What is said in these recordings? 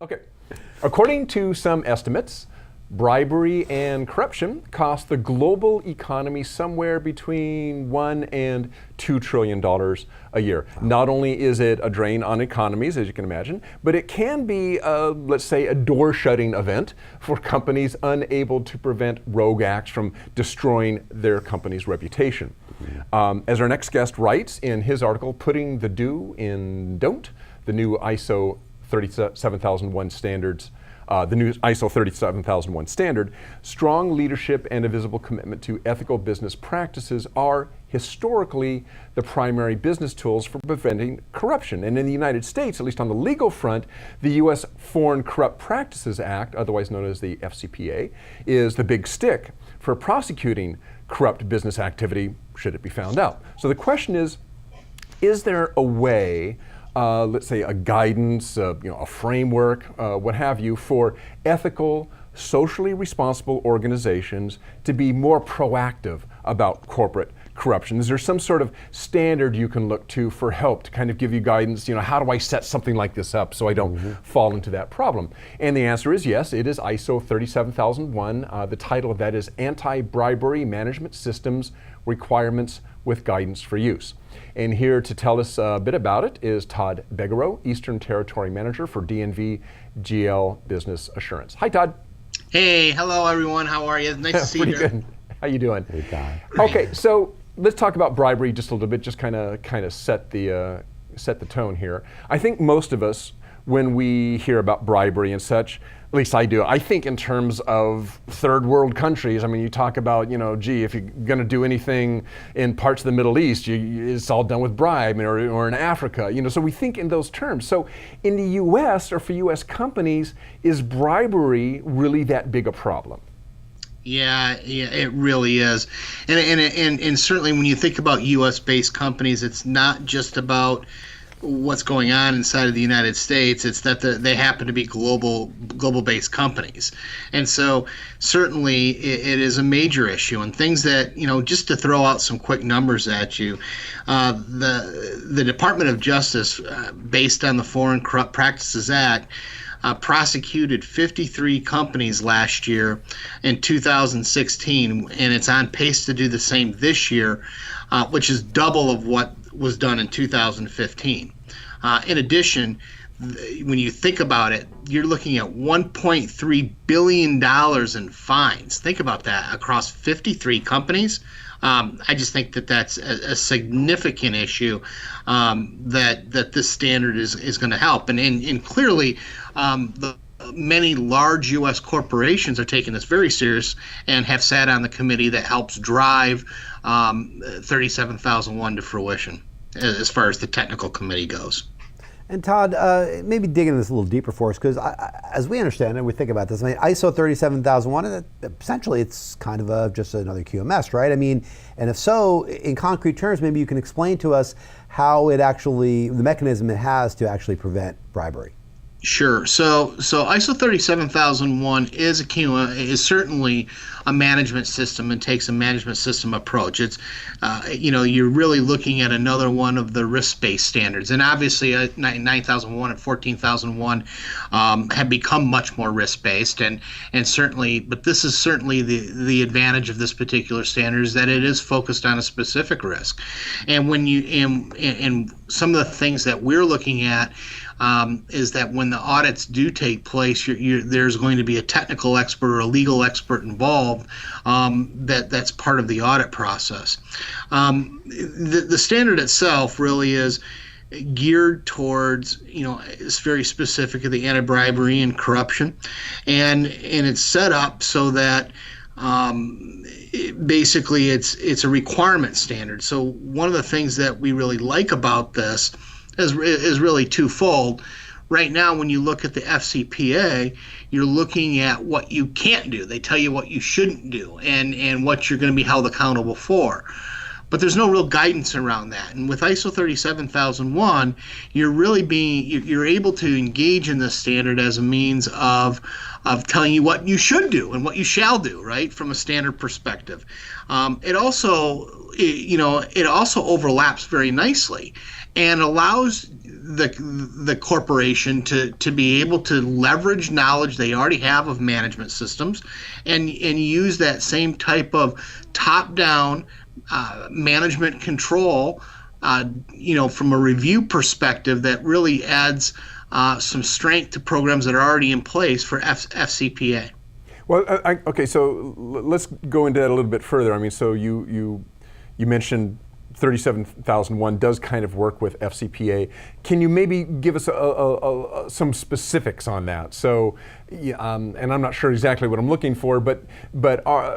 Okay. According to some estimates, bribery and corruption cost the global economy somewhere between $1 and $2 trillion a year. Wow. Not only is it a drain on economies, as you can imagine, but it can be, let's say, a door-shutting event for companies unable to prevent rogue acts from destroying their company's reputation. As our next guest writes in his article, Putting the Do in Don't, the new ISO 37001 standards, the new ISO 37001 standard, strong leadership and a visible commitment to ethical business practices are historically the primary business tools for preventing corruption. And in the United States, at least on the legal front, the U.S. Foreign Corrupt Practices Act, otherwise known as the FFCPA, is the big stick for prosecuting corrupt business activity should it be found out. So the question is there a way, let's say a guidance, a framework, what have you, for ethical, socially responsible organizations to be more proactive about corporate corruption? Is there some sort of standard you can look to for help to kind of give you guidance, how do I set something like this up so I don't fall into that problem? And the answer is yes, it is ISO 37001. The title of that is Anti-Bribery Management Systems Requirements with Guidance for Use. And here to tell us a bit about it is Todd Begerow, Eastern Territory Manager for DNV GL Business Assurance. Hi, Todd. Hey, hello everyone. How are you? Nice to see you. Good. How you doing? Hey, Todd. Okay, so let's talk about bribery just a little bit, just kind of set the tone here. I think most of us, when we hear about bribery and such, at least I do, I think in terms of third world countries. I mean, you talk about, if you're going to do anything in parts of the Middle East, it's all done with bribe, or in Africa, so we think in those terms. So in the U.S. or for U.S. companies, is bribery really that big a problem? Yeah, it really is. And certainly when you think about U.S.-based companies, it's not just about what's going on inside of the United States. It's that they happen to be global-based companies. And so certainly it is a major issue. And things that, just to throw out some quick numbers at you, the Department of Justice, based on the Foreign Corrupt Practices Act, prosecuted 53 companies last year in 2016, and it's on pace to do the same this year, which is double of what was done in 2015. In addition, when you think about it, you're looking at $1.3 billion in fines. Think about that across 53 companies. I just think that that's a significant issue that this standard is going to help. And clearly, many large U.S. corporations are taking this very serious and have sat on the committee that helps drive 37001 to fruition as far as the technical committee goes. And Todd, maybe dig into this a little deeper for us, because as we understand it, we think about this. ISO 37001, essentially it's kind of just another QMS, right? And if so, in concrete terms, maybe you can explain to us how it actually, the mechanism it has to actually prevent bribery. Sure. So ISO 37001 is certainly a management system and takes a management system approach. It's, you're really looking at another one of the risk-based standards. And obviously 9001 and 14001 have become much more risk-based. And certainly, but this is certainly the advantage of this particular standard is that it is focused on a specific risk. And when and some of the things that we're looking at is that when the audits do take place, there's going to be a technical expert or a legal expert involved that's part of the audit process. The standard itself really is geared towards, it's very specific to the anti-bribery and corruption, and it's set up so that basically it's a requirement standard. So one of the things that we really like about this is really twofold. Right now, when you look at the FCPA, you're looking at what you can't do. They tell you what you shouldn't do and what you're going to be held accountable for. but there's no real guidance around that. And with ISO 37001, you're able to engage in this standard as a means of telling you what you should do and what you shall do, right, from a standard perspective. It also overlaps very nicely and allows the corporation to be able to leverage knowledge they already have of management systems and use that same type of top-down management control, from a review perspective that really adds some strength to programs that are already in place for FCPA. Well, okay, so let's go into that a little bit further. I mean, so you mentioned 37001 does kind of work with FCPA. Can you maybe give us some specifics on that? So, and I'm not sure exactly what I'm looking for, but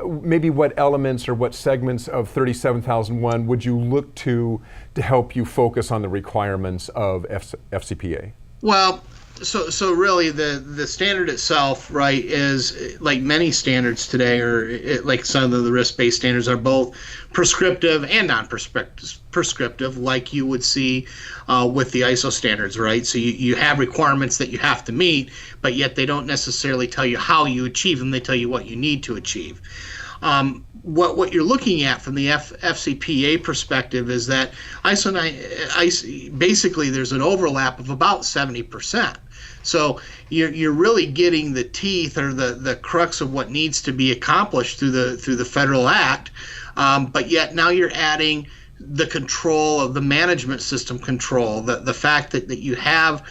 maybe what elements or what segments of 37001 would you look to help you focus on the requirements of FCPA? Well, so really the standard itself, right, is like many standards today, like some of the risk-based standards are both prescriptive and non-prescriptive, like you would see with the ISO standards, right? So you have requirements that you have to meet, but yet they don't necessarily tell you how you achieve them. They tell you what you need to achieve. What you're looking at from the FCPA perspective is that basically there's an overlap of about 70%. So you're really getting the teeth or the crux of what needs to be accomplished through the federal act, but yet now you're adding the control of the management system control, the fact that you have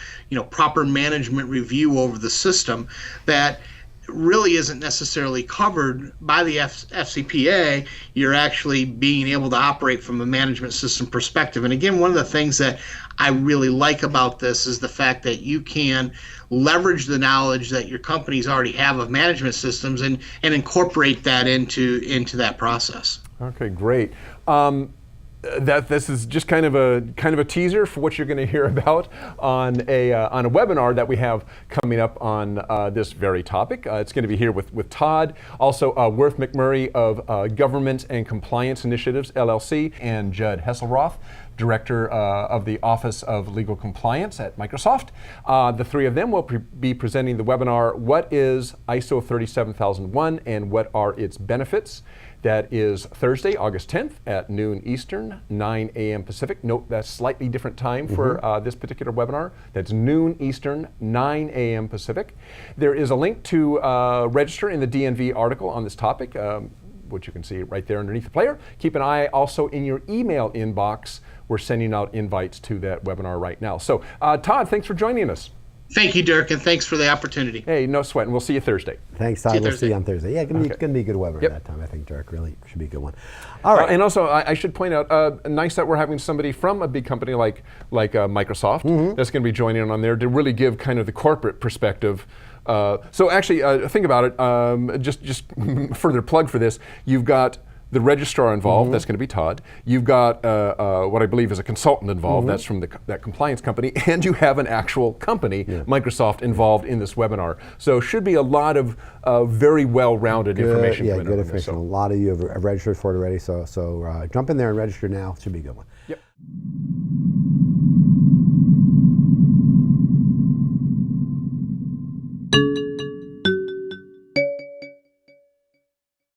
proper management review over the system that really isn't necessarily covered by the FCPA. You're actually being able to operate from a management system perspective. And again, one of the things that I really like about this is the fact that you can leverage the knowledge that your companies already have of management systems and incorporate that into that process. Okay, great. This is just kind of a teaser for what you're going to hear about on a webinar that we have coming up on this very topic. It's going to be here with Todd, also Worth McMurray of Government and Compliance Initiatives LLC, and Judd Hesselroth, Director of the Office of Legal Compliance at Microsoft. The three of them will be presenting the webinar, What is ISO 37001 and what are its benefits? That is Thursday, August 10th at noon Eastern, 9 a.m. Pacific. Note that's slightly different time for this particular webinar. That's noon Eastern, 9 a.m. Pacific. There is a link to register in the DNV article on this topic, which you can see right there underneath the player. Keep an eye also in your email inbox. We're sending out invites to that webinar right now. So Todd, thanks for joining us. Thank you, Dirk, and thanks for the opportunity. Hey, no sweat, and we'll see you Thursday. Thanks, Todd. We'll see you on Thursday. Yeah, it's going to be a good webinar that time, I think, Dirk. Really should be a good one. All right. And also, I should point out, nice that we're having somebody from a big company like Microsoft that's going to be joining on there to really give kind of the corporate perspective. So actually, think about it, just further plug for this, you've got the registrar involved, that's going to be Todd. You've got what I believe is a consultant involved, that's from that compliance company, and you have an actual company, Microsoft, involved in this webinar. So should be a lot of very well-rounded information. Yeah, good information. A lot of you have registered for it already, so jump in there and register now. It should be a good one. Yep.